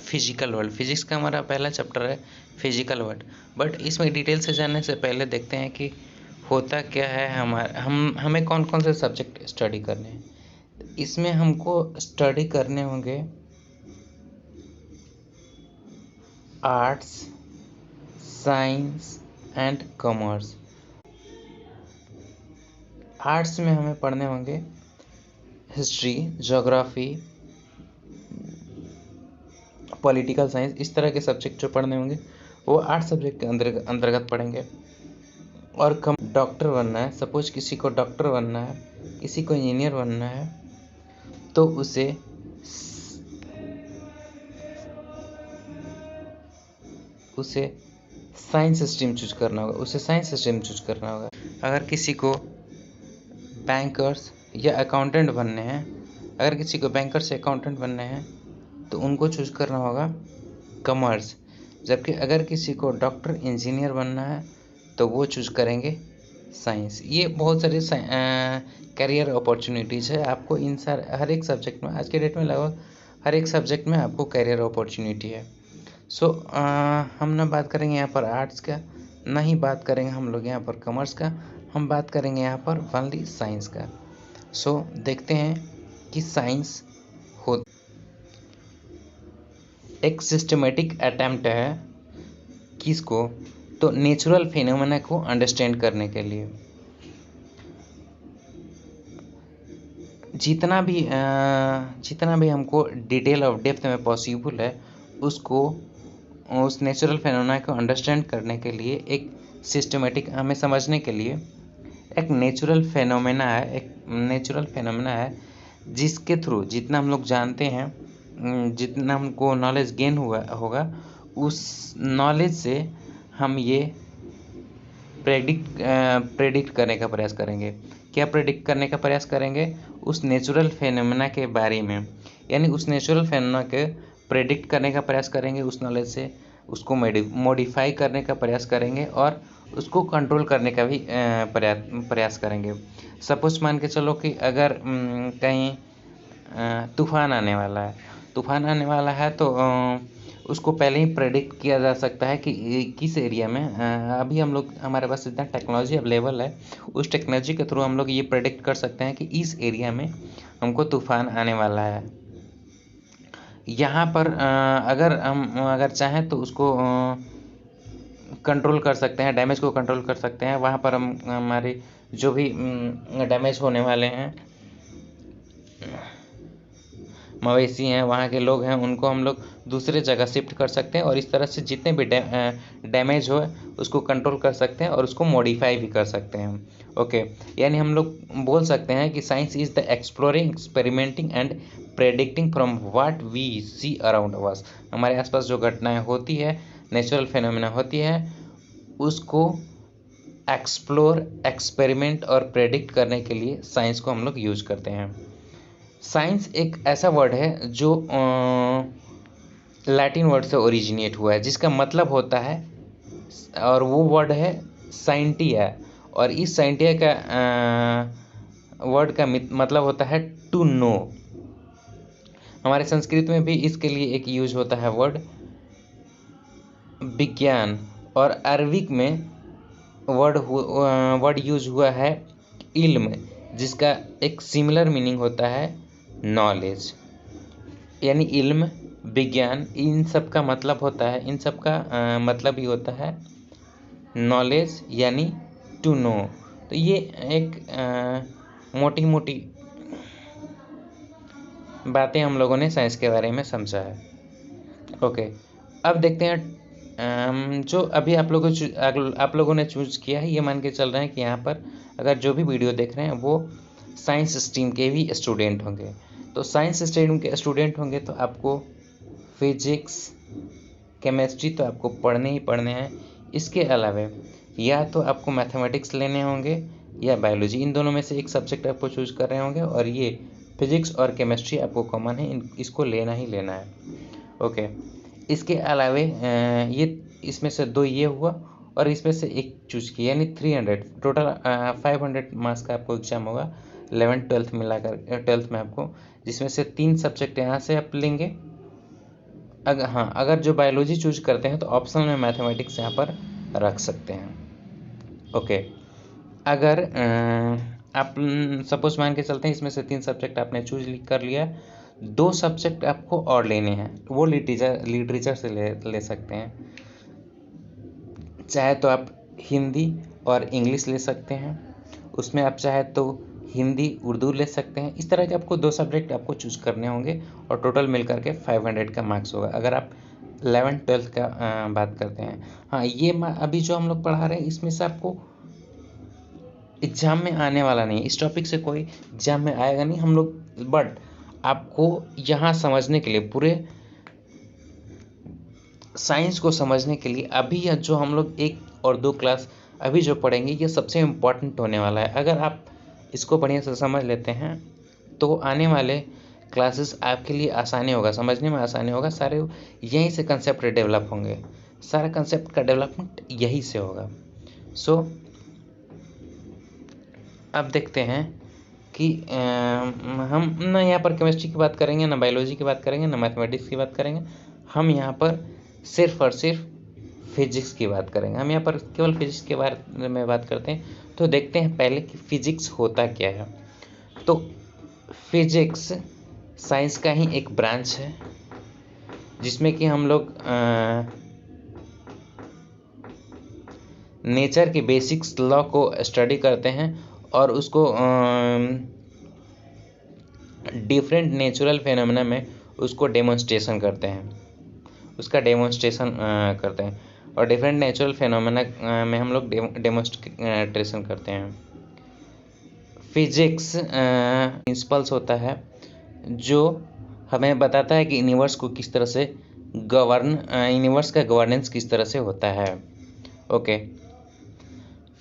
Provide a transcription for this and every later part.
Physical world. Physics का हमारा पहला चैप्टर है फिजिकल वर्ल्ड, बट इसमें डिटेल से जानने से पहले देखते हैं कि होता क्या है। हमें कौन कौन से सब्जेक्ट स्टडी करने हैं। इसमें हमको स्टडी करने होंगे arts, science and commerce. Arts में हमें पढ़ने होंगे हिस्ट्री, ज्योग्राफी, पॉलिटिकल साइंस, इस तरह के सब्जेक्ट जो पढ़ने होंगे वो आर्ट्स सब्जेक्ट के अंतर्गत पढ़ेंगे। और डॉक्टर बनना है, सपोज किसी को डॉक्टर बनना है, किसी को इंजीनियर बनना है, तो उसे साइंस स्ट्रीम चूज करना होगा। अगर किसी को बैंकर्स या अकाउंटेंट बनने हैं, तो उनको चूज करना होगा कॉमर्स। जबकि अगर किसी को डॉक्टर, इंजीनियर बनना है तो वो चूज करेंगे साइंस। ये बहुत सारे करियर अपॉर्चुनिटीज़ है। आपको हर एक सब्जेक्ट में, आज के डेट में लगभग हर एक सब्जेक्ट में आपको करियर अपॉर्चुनिटी है। हम ना बात करेंगे यहाँ पर आर्ट्स का, ना ही बात करेंगे हम लोग यहाँ पर कॉमर्स का, हम बात करेंगे यहाँ पर ओनली साइंस का। देखते हैं कि साइंस एक सिस्टमेटिक अटेम्प्ट है किसको, तो नेचुरल फिनोमेना को अंडरस्टैंड करने के लिए। जितना भी हमको डिटेल ऑफ डेप्थ में पॉसिबल है, उस नेचुरल फिनोमेना को अंडरस्टैंड करने के लिए एक सिस्टमेटिक, हमें समझने के लिए एक नेचुरल फिनोमेना है जिसके थ्रू जितना हम लोग जानते हैं, जितना हमको नॉलेज गेन हुआ होगा, उस नॉलेज से हम ये प्रेडिक्ट करने का प्रयास करेंगे। क्या प्रेडिक्ट करने का प्रयास करेंगे? उस नेचुरल फेनोमेना के बारे में, यानी उस नेचुरल फेनोमेना के प्रेडिक्ट करने का प्रयास करेंगे। उस नॉलेज से उसको मॉडिफाई करने का प्रयास करेंगे और उसको कंट्रोल करने का भी प्रयास करेंगे। सपोज मान के चलो कि अगर कहीं तूफान आने वाला है तो उसको पहले ही प्रेडिक्ट किया जा सकता है कि किस एरिया में, अभी हमारे पास इतना टेक्नोलॉजी अवेलेबल है, उस टेक्नोलॉजी के थ्रू हम लोग ये प्रेडिक्ट कर सकते हैं कि इस एरिया में हमको तूफान आने वाला है। यहाँ पर अगर चाहें तो उसको कंट्रोल कर सकते हैं, डैमेज को कंट्रोल कर सकते हैं। वहाँ पर हम हमारे जो भी डैमेज होने वाले हैं, मवेशी हैं, वहाँ के लोग हैं, उनको हम लोग दूसरे जगह शिफ्ट कर सकते हैं और इस तरह से जितने भी डैमेज हो उसको कंट्रोल कर सकते हैं और उसको मॉडिफाई भी कर सकते हैं। ओके, यानी हम लोग बोल सकते हैं कि science is the exploring, experimenting and predicting from what we see around us. हमारे आसपास जो घटनाएं होती है, नेचुरल फिनोमेना होती है, उसको एक्सप्लोर, एक्सपेरिमेंट और प्रेडिक्ट करने के लिए साइंस को हम लोग यूज करते हैं। साइंस एक ऐसा वर्ड है जो लैटिन वर्ड से ओरिजिनेट हुआ है, जिसका मतलब होता है, और वो वर्ड है साइंटिया। और इस साइंटिया का वर्ड का मतलब होता है टू नो। हमारे संस्कृत में भी इसके लिए एक यूज होता है वर्ड विज्ञान, और अरबिक में वर्ड यूज हुआ है इल्म, जिसका एक सिमिलर मीनिंग होता है नॉलेज। यानी इल्म, विज्ञान, इन सब का मतलब होता है, इन सब का मतलब ही होता है नॉलेज, यानी टू नो। तो ये एक मोटी मोटी बातें हम लोगों ने साइंस के बारे में समझा है। ओके, अब देखते हैं जो अभी आप लोगों ने चूज किया है। ये मान के चल रहे हैं कि यहाँ पर अगर जो भी वीडियो देख रहे हैं वो साइंस स्ट्रीम के भी स्टूडेंट होंगे। तो साइंस स्ट्रीम के स्टूडेंट होंगे तो आपको फिजिक्स, केमिस्ट्री तो आपको पढ़ने ही पढ़ने हैं। इसके अलावा या तो आपको मैथमेटिक्स लेने होंगे या बायोलॉजी, इन दोनों में से एक सब्जेक्ट आपको चूज कर रहे होंगे, और ये फिजिक्स और केमिस्ट्री आपको कॉमन है, इसको लेना ही लेना है। ओके, इसके अलावा इसमें से 2 ये हुआ और इसमें से एक चूज किया, यानी 300 टोटल 500 मार्क्स का आपको एग्जाम होगा 11th 12th मिलाकर 12th में आपको, जिसमें से 3 सब्जेक्ट यहाँ से आप लेंगे अगर जो बायोलॉजी चूज करते हैं तो ऑप्शनल में मैथमेटिक्स यहाँ पर रख सकते हैं। ओके, अगर आप सपोज मान के चलते हैं इसमें से 3 सब्जेक्ट आपने चूज कर लिया, 2 सब्जेक्ट आपको और लेने हैं, वो लिटरेचर से ले सकते हैं। चाहे तो आप हिंदी और इंग्लिश ले सकते हैं, उसमें आप चाहे तो हिंदी उर्दू ले सकते हैं। इस तरह के आपको 2 सब्जेक्ट आपको चूज करने होंगे और टोटल मिलकर के 500 का मार्क्स होगा अगर आप 11th-12th का बात करते हैं। हाँ, ये अभी जो हम लोग पढ़ा रहे हैं इसमें से आपको एग्ज़ाम में आने वाला नहीं, इस टॉपिक से कोई एग्ज़ाम में आएगा नहीं हम लोग, बट आपको यहाँ समझने के लिए, पूरे साइंस को समझने के लिए अभी जो हम लोग 1 और 2 क्लास अभी जो पढ़ेंगे ये सबसे इम्पॉर्टेंट होने वाला है। अगर आप इसको बढ़िया से समझ लेते हैं तो आने वाले क्लासेस आपके लिए आसानी होगा, समझने में आसानी होगा। सारे यहीं से कंसेप्ट डेवलप होंगे, सारा कंसेप्ट का डेवलपमेंट यहीं से होगा। सो अब देखते हैं कि हम ना यहाँ पर केमिस्ट्री की बात करेंगे, ना बायोलॉजी की बात करेंगे, ना मैथमेटिक्स की बात करेंगे। हम यहाँ पर सिर्फ और सिर्फ फिजिक्स की बात करेंगे। हम यहाँ पर केवल फिजिक्स के बारे में बात करते हैं। तो देखते हैं पहले कि फिजिक्स होता क्या है। तो फिजिक्स साइंस का ही एक ब्रांच है जिसमें कि हम लोग नेचर के बेसिक्स लॉ को स्टडी करते हैं और उसको डिफरेंट नेचुरल फिनोमेना में उसको डेमोन्स्ट्रेशन करते हैं, उसका डेमोन्स्ट्रेशन करते हैं। और डिफरेंट नेचुरल फिनोमेना में हम लोग डेमोन्स्ट्रेशन करते हैं। फिजिक्स प्रिंसिपल्स होता है जो हमें बताता है कि यूनिवर्स को किस तरह से यूनिवर्स का गवर्नेंस किस तरह से होता है। ओके,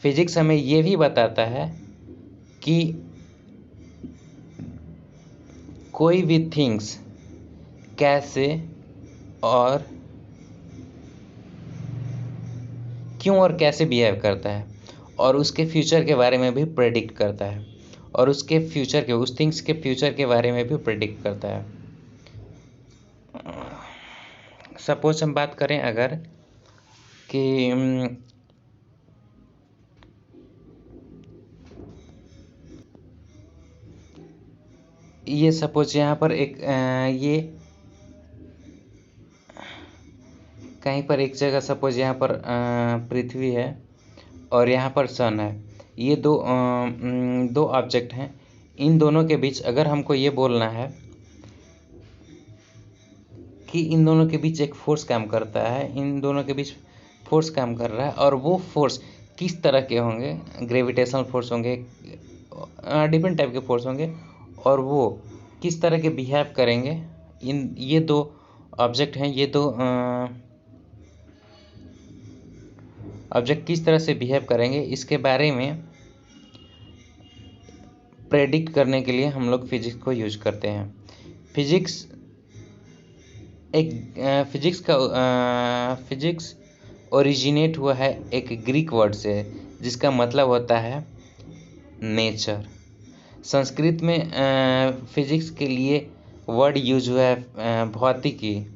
फिजिक्स हमें ये भी बताता है कि कोई भी थिंग्स कैसे और क्यों और कैसे बिहेव करता है, और उसके फ्यूचर के बारे में भी प्रेडिक्ट करता है, और उसके फ्यूचर के उस थिंग्स के फ्यूचर के बारे में भी प्रेडिक्ट करता है। सपोज हम बात करें अगर कि ये सपोज यहाँ पर एक ये कहीं पर एक जगह सपोज यहाँ पर पृथ्वी है और यहाँ पर सन है। ये दो ऑब्जेक्ट हैं। इन दोनों के बीच अगर हमको ये बोलना है कि इन दोनों के बीच एक फोर्स काम करता है, इन दोनों के बीच फोर्स काम कर रहा है, और वो फोर्स किस तरह के होंगे, ग्रेविटेशनल फोर्स होंगे, डिफरेंट टाइप के फोर्स होंगे, और वो किस तरह के बिहेव करेंगे। ये 2 ऑब्जेक्ट हैं, ये 2 ऑब्जेक्ट किस तरह से बिहेव करेंगे, इसके बारे में प्रेडिक्ट करने के लिए हम लोग फिजिक्स को यूज करते हैं। फिजिक्स ओरिजिनेट हुआ है एक ग्रीक वर्ड से जिसका मतलब होता है नेचर। संस्कृत में फिजिक्स के लिए वर्ड यूज हुआ है भौतिकी,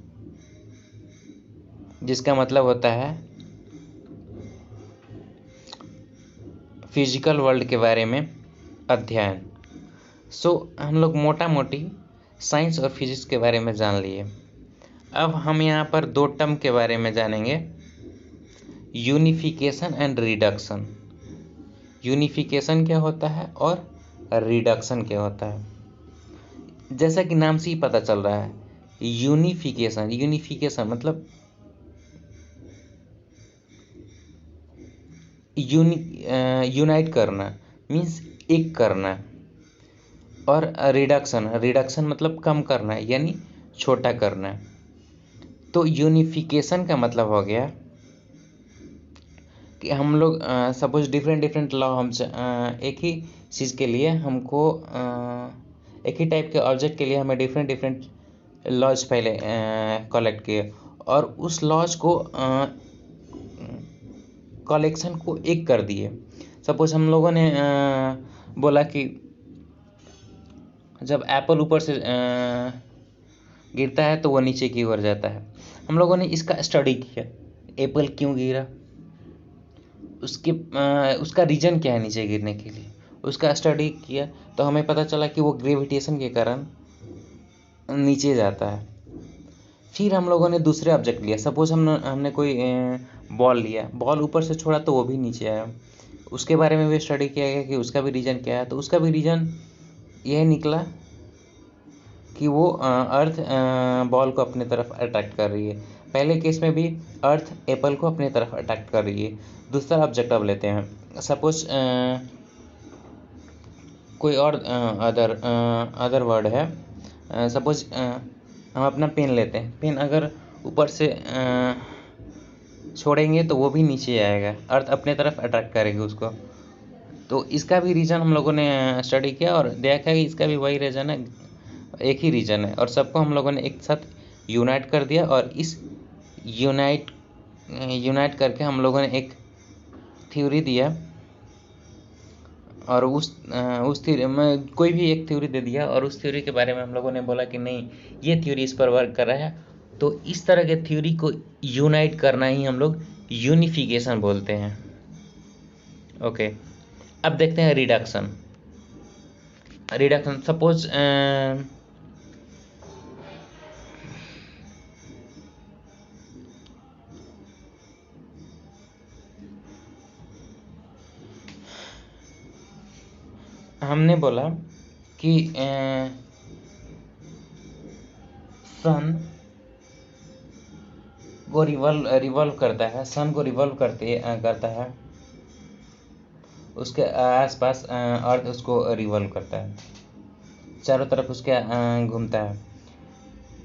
जिसका मतलब होता है फिजिकल वर्ल्ड के बारे में अध्ययन। सो हम लोग मोटा मोटी साइंस और फिजिक्स के बारे में जान लिए। अब हम यहाँ पर 2 टर्म के बारे में जानेंगे, यूनिफिकेशन एंड रिडक्शन। यूनिफिकेशन क्या होता है और रिडक्शन क्या होता है। जैसा कि नाम से ही पता चल रहा है, यूनिफिकेशन मतलब यूनाइट करना, मीन्स एक करना, और रिडक्शन मतलब कम करना यानी छोटा करना। तो यूनिफिकेशन का मतलब हो गया कि हम लोग सपोज डिफरेंट लॉ हम एक ही चीज़ के लिए हमको एक ही टाइप के ऑब्जेक्ट के लिए हमें डिफरेंट लॉज पहले कलेक्ट किए, और उस लॉज को कलेक्शन को एक कर दिए। सपोज हम लोगों ने बोला कि जब एप्पल ऊपर से गिरता है तो वो नीचे की ओर जाता है। हम लोगों ने इसका स्टडी किया, एप्पल क्यों गिरा, उसका रीज़न क्या है नीचे गिरने के लिए, उसका स्टडी किया तो हमें पता चला कि वो ग्रेविटेशन के कारण नीचे जाता है। फिर हम लोगों ने दूसरे ऑब्जेक्ट लिया, सपोज हमने कोई बॉल लिया, बॉल ऊपर से छोड़ा तो वो भी नीचे आया, उसके बारे में भी स्टडी किया गया कि उसका भी रीज़न क्या है। तो उसका भी रीज़न यह निकला कि वो अर्थ बॉल को अपने तरफ अट्रैक्ट कर रही है। पहले केस में भी अर्थ एप्पल को अपने तरफ अट्रैक्ट कर रही है। दूसरा ऑब्जेक्ट अब लेते हैं, सपोज कोई और अदर वर्ड है, सपोज हम अपना पेन लेते हैं, पेन अगर ऊपर से छोड़ेंगे तो वो भी नीचे आएगा, अर्थ अपने तरफ अट्रैक्ट करेगी उसको। तो इसका भी रीज़न हम लोगों ने स्टडी किया और देखा कि इसका भी वही रीज़न है, एक ही रीज़न है, और सबको हम लोगों ने एक साथ यूनाइट कर दिया। और इस यूनाइट करके हम लोगों ने एक थ्योरी दिया, और उस थ्योरी में कोई भी एक थ्योरी दे दिया, और उस थ्योरी के बारे में हम लोगों ने बोला कि नहीं ये थ्योरी इस पर वर्क कर रहा है। तो इस तरह के थ्योरी को यूनाइट करना ही हम लोग यूनिफिकेशन बोलते हैं। ओके, अब देखते हैं रिडक्शन। सपोज हमने बोला कि सन को रिवॉल्व करता है, सन को रिवॉल्व करता है, उसके आसपास अर्थ उसको रिवॉल्व करता है, चारों तरफ उसके घूमता है।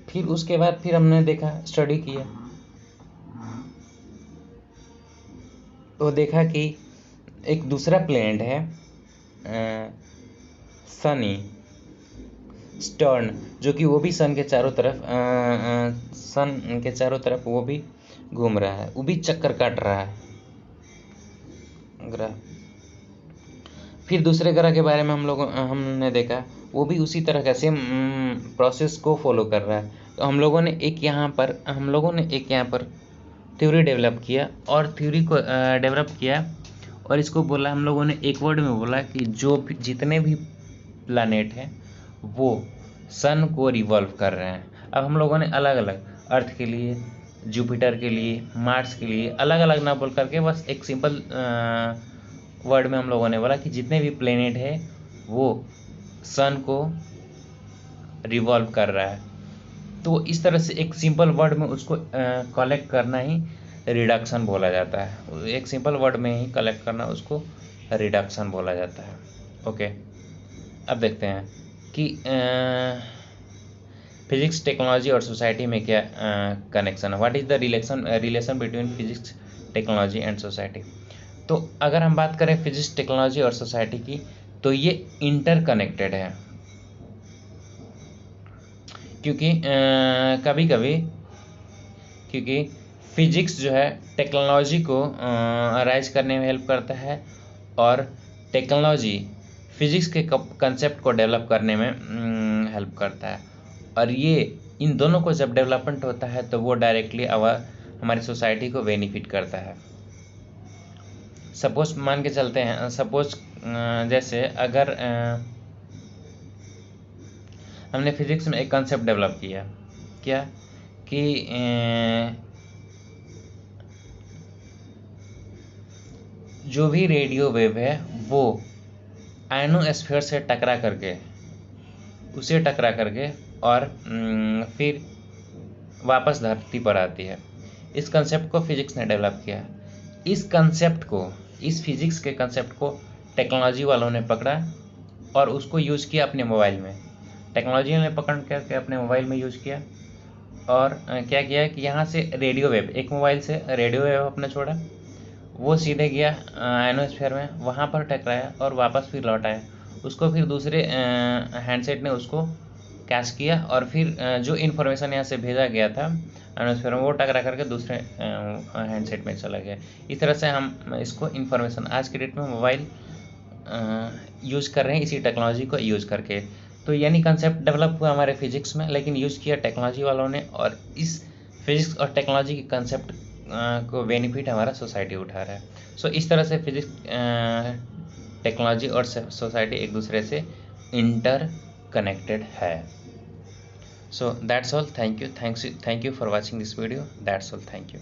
फिर उसके बाद फिर हमने देखा, स्टडी किया, तो देखा कि एक दूसरा प्लैनेट है सनी स्टर्न, जो कि वो भी सन के चारों तरफ वो भी घूम रहा है, वो भी चक्कर काट रहा है ग्रह। फिर दूसरे ग्रह के बारे में हमने देखा, वो भी उसी तरह का सेम प्रोसेस को फॉलो कर रहा है। तो हम लोगों ने एक यहाँ पर थ्योरी डेवलप किया, और थ्योरी को डेवलप किया और इसको बोला, हम लोगों ने एक वर्ड में बोला कि जितने भी प्लैनेट हैं वो सन को रिवॉल्व कर रहे हैं। अब हम लोगों ने अलग अलग, अर्थ के लिए, जुपिटर के लिए, मार्स के लिए अलग अलग ना बोल करके बस एक सिंपल वर्ड में हम लोगों ने बोला कि जितने भी प्लैनेट है वो सन को रिवॉल्व कर रहा है। तो इस तरह से एक सिंपल वर्ड में उसको कलेक्ट करना ही रिडक्शन बोला जाता है। एक सिंपल वर्ड में ही कलेक्ट करना उसको रिडक्शन बोला जाता है। ओके, अब देखते हैं कि फिजिक्स, टेक्नोलॉजी और सोसाइटी में क्या कनेक्शन है। What is the relation between physics, technology and society. तो अगर हम बात करें फिजिक्स, टेक्नोलॉजी और सोसाइटी की, तो ये इंटरकनेक्टेड है, क्योंकि कभी कभी फिजिक्स जो है टेक्नोलॉजी को राइज करने में हेल्प करता है, और टेक्नोलॉजी फिजिक्स के कंसेप्ट को डेवलप करने में हेल्प करता है। और ये इन दोनों को जब डेवलपमेंट होता है तो वो डायरेक्टली हमारी सोसाइटी को बेनिफिट करता है। सपोज मान के चलते हैं, जैसे अगर हमने फिजिक्स में एक कंसेप्ट डेवलप किया, क्या कि जो भी रेडियो वेव है वो आयनोस्फीयर से टकरा करके और फिर वापस धरती पर आती है। इस कंसेप्ट को फिजिक्स ने डेवलप किया। इस फिजिक्स के कंसेप्ट को टेक्नोलॉजी वालों ने पकड़ा और उसको यूज़ किया अपने मोबाइल में। टेक्नोलॉजी ने पकड़ करके अपने मोबाइल में यूज़ किया, और क्या किया कि यहाँ से रेडियो वेव, एक मोबाइल से रेडियो वेव अपने छोड़ा, वो सीधे गया आयनोस्फीयर में, वहाँ पर टकराया और वापस फिर लौट आया। उसको फिर दूसरे हैंडसेट ने उसको कैच किया, और फिर जो इन्फॉर्मेशन यहाँ से भेजा गया था आयनोस्फीयर में, वो टकरा करके दूसरे हैंडसेट में चला गया। इस तरह से हम इसको इन्फॉर्मेशन, आज के डेट में मोबाइल यूज़ कर रहे हैं इसी टेक्नोलॉजी को यूज़ करके। तो यानी कंसेप्ट डेवलप हुआ हमारे फिजिक्स में, लेकिन यूज़ किया टेक्नोलॉजी वालों ने, और इस फिजिक्स और टेक्नोलॉजी के कंसेप्ट को बेनिफिट हमारा सोसाइटी उठा रहा है। सो इस तरह से फिजिक्स, टेक्नोलॉजी और सोसाइटी एक दूसरे से इंटर कनेक्टेड है। So that's all, thank you for watching this video, that's all, thank you.